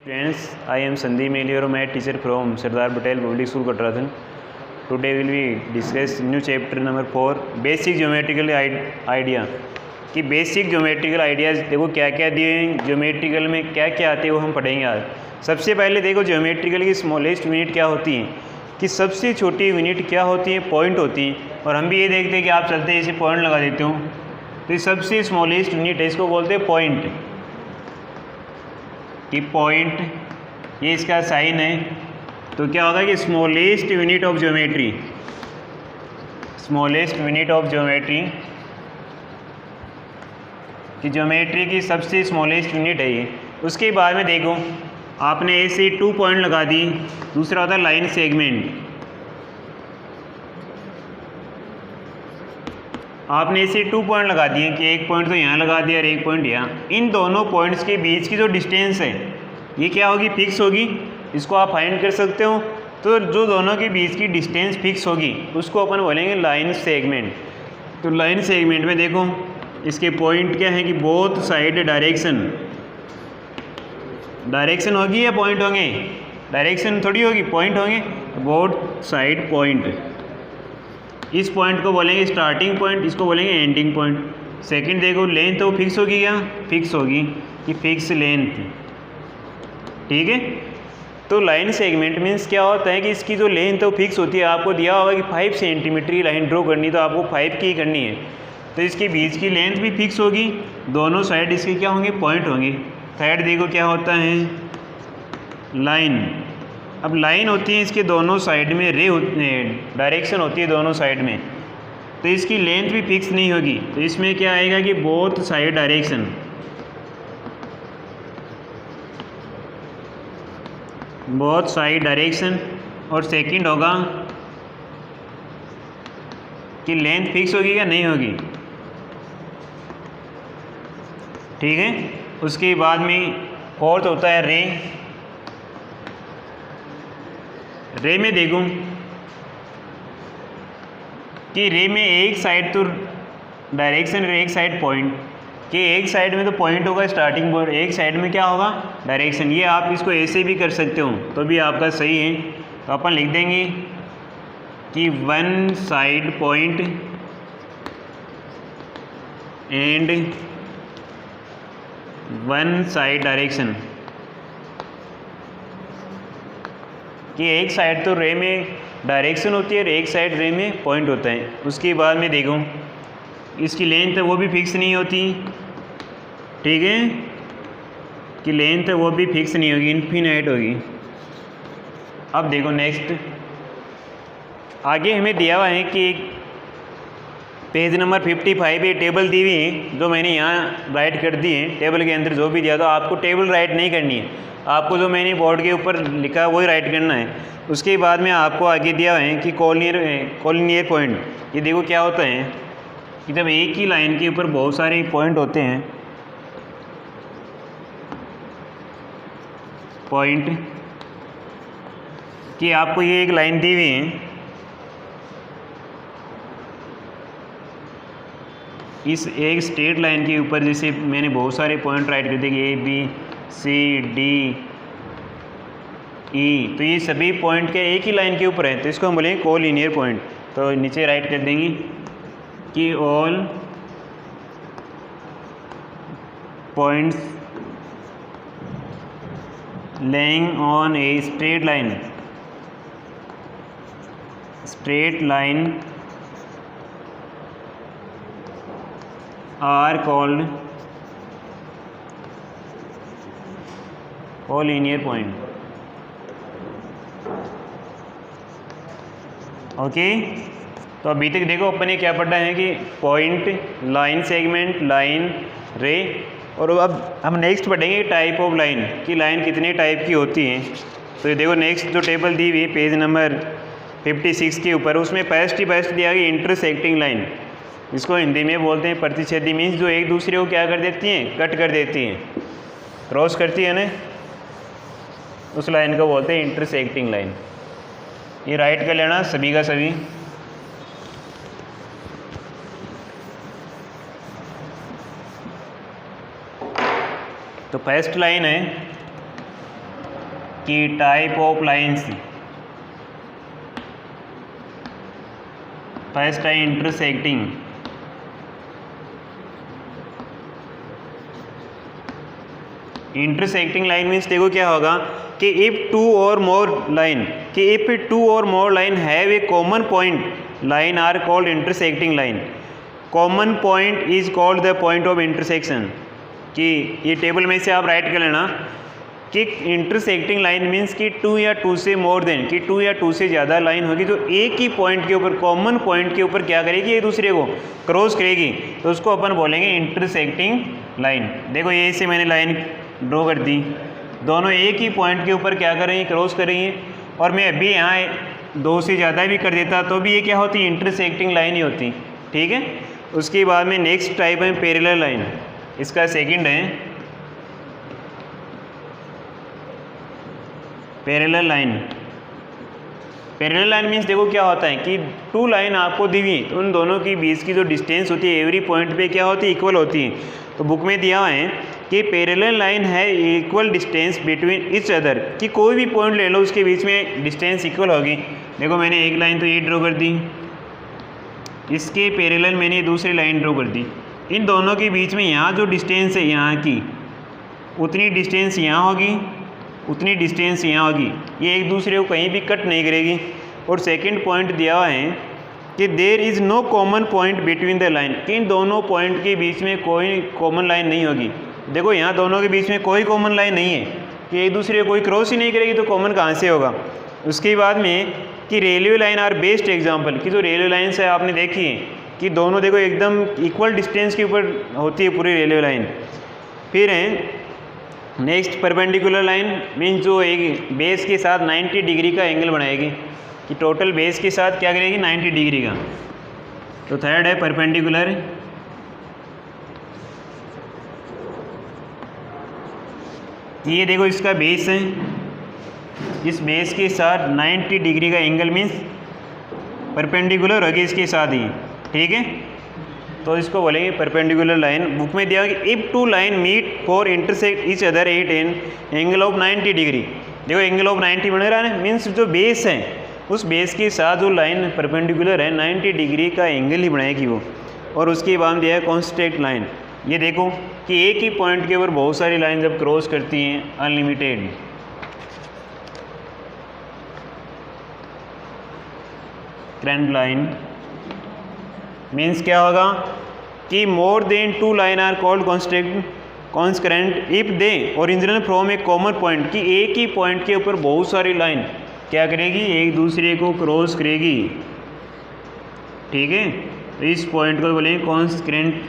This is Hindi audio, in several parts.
Friends, I am Sandeep Melior, my teacher from Sardar Patel Public School, Kattarathal. Today we will discuss new chapter number 4, Basic Geometrical Idea. कि बेसिक ज्योमेट्रिकल आइडियाज़ देखो क्या क्या दिए हैं, ज्योमेट्रिकल में क्या क्या आते हैं वो हम पढ़ेंगे आज। सबसे पहले देखो ज्योमेट्रिकल की स्मॉलेस्ट यूनिट क्या होती है, कि सबसे छोटी यूनिट क्या होती है, पॉइंट होती है। और हम भी ये देखते हैं कि आप चलते इसे पॉइंट लगा देते हो, तो ये सबसे स्मॉलेस्ट यूनिट है, इसको बोलते हैं पॉइंट। कि पॉइंट ये इसका साइन है, तो क्या होगा कि smallest unit of geometry, smallest unit of geometry कि ज्योमेट्री की सबसे स्मॉलेस्ट यूनिट है ये। उसके बाद में देखो आपने ऐसे 2 पॉइंट लगा दी, दूसरा होता है लाइन सेगमेंट। आपने ऐसे 2 पॉइंट लगा दिए कि एक पॉइंट तो यहाँ लगा दिया और एक पॉइंट यहाँ। इन दोनों पॉइंट्स के बीच की जो डिस्टेंस है ये क्या होगी, फिक्स होगी। इसको आप फाइंड कर सकते हो। तो जो दोनों के बीच की डिस्टेंस फिक्स होगी उसको अपन बोलेंगे लाइन सेगमेंट। तो लाइन सेगमेंट में देखो इसके पॉइंट क्या है कि बोथ साइड डायरेक्शन, डायरेक्शन होगी या पॉइंट होंगे, डायरेक्शन थोड़ी होगी, पॉइंट होंगे। बोथ साइड पॉइंट, इस पॉइंट को बोलेंगे स्टार्टिंग पॉइंट, इसको बोलेंगे एंडिंग पॉइंट। सेकंड देखो लेंथ तो फिक्स होगी, क्या फिक्स होगी कि फिक्स लेंथ, ठीक है। तो लाइन सेगमेंट मीन्स क्या होता है कि इसकी जो लेंथ तो फिक्स होती है। आपको दिया होगा कि 5 सेंटीमीटर की लाइन ड्रॉ करनी, तो आपको 5 की करनी है, तो इसके बीच की लेंथ भी फिक्स होगी, दोनों साइड इसके क्या होंगे, पॉइंट होंगे। थर्ड देखो क्या होता है, लाइन। अब लाइन होती है इसके दोनों साइड में रे होते हैं, डायरेक्शन होती है दोनों साइड में, तो इसकी लेंथ भी फिक्स नहीं होगी। तो इसमें क्या आएगा कि both side direction, both side direction. और सेकंड होगा कि लेंथ फिक्स होगी या नहीं होगी, ठीक है। उसके बाद में फोर्थ होता है रे। रे में देखूं कि रे में एक साइड तो डायरेक्शन और एक साइड पॉइंट, कि एक साइड में तो पॉइंट होगा स्टार्टिंग पॉइंट, एक साइड में क्या होगा, डायरेक्शन। ये आप इसको ऐसे भी कर सकते हो तो भी आपका सही है। तो अपन लिख देंगे कि one side point and one side direction, कि एक साइड तो रे में डायरेक्शन होती है और एक साइड रे में पॉइंट होता है। उसके बाद में देखो इसकी लेंथ है वो भी फिक्स नहीं होती, ठीक है, कि लेंथ है वो भी फिक्स नहीं होगी, इनफिनाइट होगी। अब देखो नेक्स्ट आगे हमें दिया हुआ है कि पेज नंबर 55 ये टेबल दी हुई है, जो मैंने यहाँ राइट कर दी है। टेबल के अंदर जो भी दिया, तो आपको टेबल राइट नहीं करनी है, आपको जो मैंने बोर्ड के ऊपर लिखा है वही राइट करना है। उसके बाद में आपको आगे दिया है कि कॉलिनियर पॉइंट। ये देखो क्या होता है कि जब एक ही लाइन के ऊपर बहुत सारे पॉइंट होते हैं, पॉइंट कि आपको ये एक लाइन दी हुई है, इस एक स्ट्रेट लाइन के ऊपर जैसे मैंने बहुत सारे पॉइंट राइट कर दिए, A B C D E, तो ये सभी पॉइंट के एक ही लाइन के ऊपर है, तो इसको हम बोलेंगे कोलिनियर पॉइंट। तो नीचे राइट कर देंगे कि all points laying on a straight line, straight line are called collinear point, okay. तो अभी तक देखो अपन ने क्या पढ़ा है कि पॉइंट, लाइन सेगमेंट, लाइन, रे। और अब हम नेक्स्ट पढ़ेंगे टाइप ऑफ लाइन, कि लाइन कितने टाइप की होती है। तो ये देखो नेक्स्ट जो टेबल दी हुई है पेज नंबर 56 के ऊपर, उसमें फर्स्ट दिया गया इंटरसेक्टिंग लाइन। इसको हिंदी में बोलते हैं प्रतिच्छेदी, मीन्स जो एक दूसरे को क्या कर देती हैं, कट कर देती हैं, क्रॉस करती है ना, उस लाइन को बोलते हैं इंटरसेक्टिंग लाइन। ये राइट कर लेना सभी का सभी। तो फर्स्ट लाइन है कि टाइप ऑफ लाइंस, फर्स्ट है इंटरसेक्टिंग, इंटरसेक्टिंग लाइन मीन्स देखो क्या होगा कि if two or more line, कि if two or more line have a common point line are called intersecting line. Common point is called the point of intersection. कि ये टेबल में से आप राइट कर लेना कि इंटरसेक्टिंग लाइन मीन्स कि टू या टू से मोर देन, कि टू या टू से ज़्यादा लाइन होगी तो एक ही पॉइंट के ऊपर, कॉमन पॉइंट के ऊपर क्या करेगी, एक दूसरे को क्रॉस करेगी, तो उसको अपन बोलेंगे इंटरसेक्टिंग लाइन। देखो ये से मैंने लाइन ड्रॉ कर दी, दोनों एक ही पॉइंट के ऊपर क्या कर रही हैं, क्रॉस कर रही हैं। और मैं अभी यहाँ दो से ज़्यादा भी कर देता तो भी ये क्या होती, इंटरसेक्टिंग लाइन ही होती। ठीक है। उसके बाद में नेक्स्ट टाइप है पैरेलल लाइन, इसका सेकंड है parallel line. Parallel line means देखो क्या होता है कि टू लाइन आपको दी हुई तो उन दोनों के बीच की जो डिस्टेंस होती है एवरी पॉइंट पे क्या होती है, इक्वल होती है। तो बुक में दिया हुआ है कि पैरेलल लाइन है equal distance between each other, कि कोई भी पॉइंट ले लो उसके बीच में डिस्टेंस इक्वल होगी। देखो मैंने एक लाइन तो ये ड्रॉ कर दी, इसके पैरेलल मैंने दूसरी लाइन ड्रॉ कर दी। इन दोनों के बीच में यहाँ जो डिस्टेंस है यहाँ की, उतनी डिस्टेंस यहाँ होगी, उतनी डिस्टेंस यहाँ होगी, ये एक दूसरे को कहीं भी कट नहीं करेगी। और सेकंड पॉइंट दिया हुआ है कि there is no common point between the line, कि इन दोनों पॉइंट के बीच में कोई कॉमन लाइन नहीं होगी। देखो यहाँ दोनों के बीच में कोई कॉमन लाइन नहीं है कि एक दूसरे को कोई क्रॉस ही नहीं करेगी, तो कॉमन कहाँ से होगा। उसके बाद में कि railway line are best example, कि जो रेलवे लाइन है आपने देखी है कि दोनों देखो एकदम इक्वल डिस्टेंस के ऊपर होती है पूरी रेलवे लाइन। फिर है नेक्स्ट परपेंडिकुलर लाइन, मीन्स जो एक बेस के साथ 90 डिग्री का एंगल बनाएगी, कि टोटल बेस के साथ क्या करेगी, 90 डिग्री का। तो थर्ड है परपेंडिकुलर। ये देखो इसका बेस है, इस बेस के साथ 90 डिग्री का एंगल मीन्स परपेंडिकुलर होगी इसके साथ ही। ठीक है, तो इसको बोलेंगे परपेंडिकुलर लाइन। बुक में दिया कि if two line meet for intersect each other at an angle of 90 degree. देखो एंगल ऑफ 90 बन रहा है, मीन्स जो बेस है उस बेस के साथ जो लाइन परपेंडिकुलर है 90 डिग्री का एंगल ही बनाएगी वो। और उसके बाद दिया है कॉन्स्टेंट लाइन। ये देखो कि एक ही पॉइंट के ऊपर बहुत सारी लाइन जब क्रॉस करती हैं अनलिमिटेड, करंट लाइन मीन्स क्या होगा कि more than two line are called constant if they original from a common point, कि एक ही पॉइंट के ऊपर बहुत सारी लाइन क्या करेगी, एक दूसरे को क्रॉस करेगी। ठीक है, तो इस पॉइंट को बोलेंगे कॉन्स्टेंट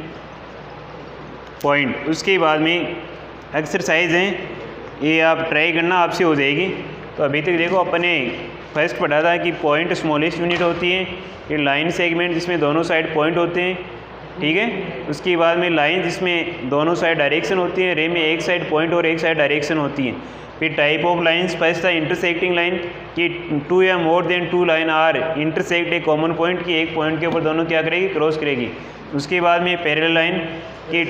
पॉइंट। उसके बाद में एक्सरसाइज हैं, ये आप ट्राई करना, आपसे हो जाएगी। तो अभी तक देखो अपने फर्स्ट पढ़ा था कि पॉइंट स्मॉलेस्ट यूनिट होती है, ये लाइन सेगमेंट जिसमें दोनों साइड पॉइंट होते हैं। ठीक है, उसके बाद में लाइन जिसमें दोनों साइड डायरेक्शन होती है, रे में एक साइड पॉइंट और एक साइड डायरेक्शन होती है। फिर टाइप ऑफ लाइंस, फर्स्ट था इंटरसेक्टिंग लाइन, कि टू या more than two line are intersect a common point, कि एक पॉइंट के ऊपर दोनों क्या करेगी, क्रॉस करेगी। उसके बाद में पैरेलल लाइन, कि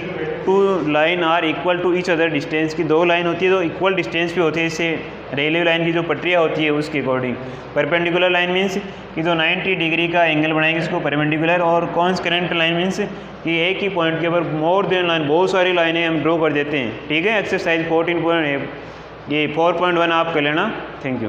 two line are equal to each other distance, की दो लाइन होती है तो इक्वल डिस्टेंस पे होती है, इससे रेलवे लाइन की जो पटरियाँ होती है उसके अकॉर्डिंग। परपेंडिकुलर लाइन मीन्स कि जो 90 डिग्री का एंगल बनाएंगे इसको परपेंडिकुलर। और कॉन्स्टेंट लाइन मीन्स कि एक ही पॉइंट के ऊपर मोर देन लाइन, बहुत सारी लाइनें हम ड्रॉ कर देते हैं। ठीक है, एक्सरसाइज 14 ये 4.1 आप कर लेना। Thank you.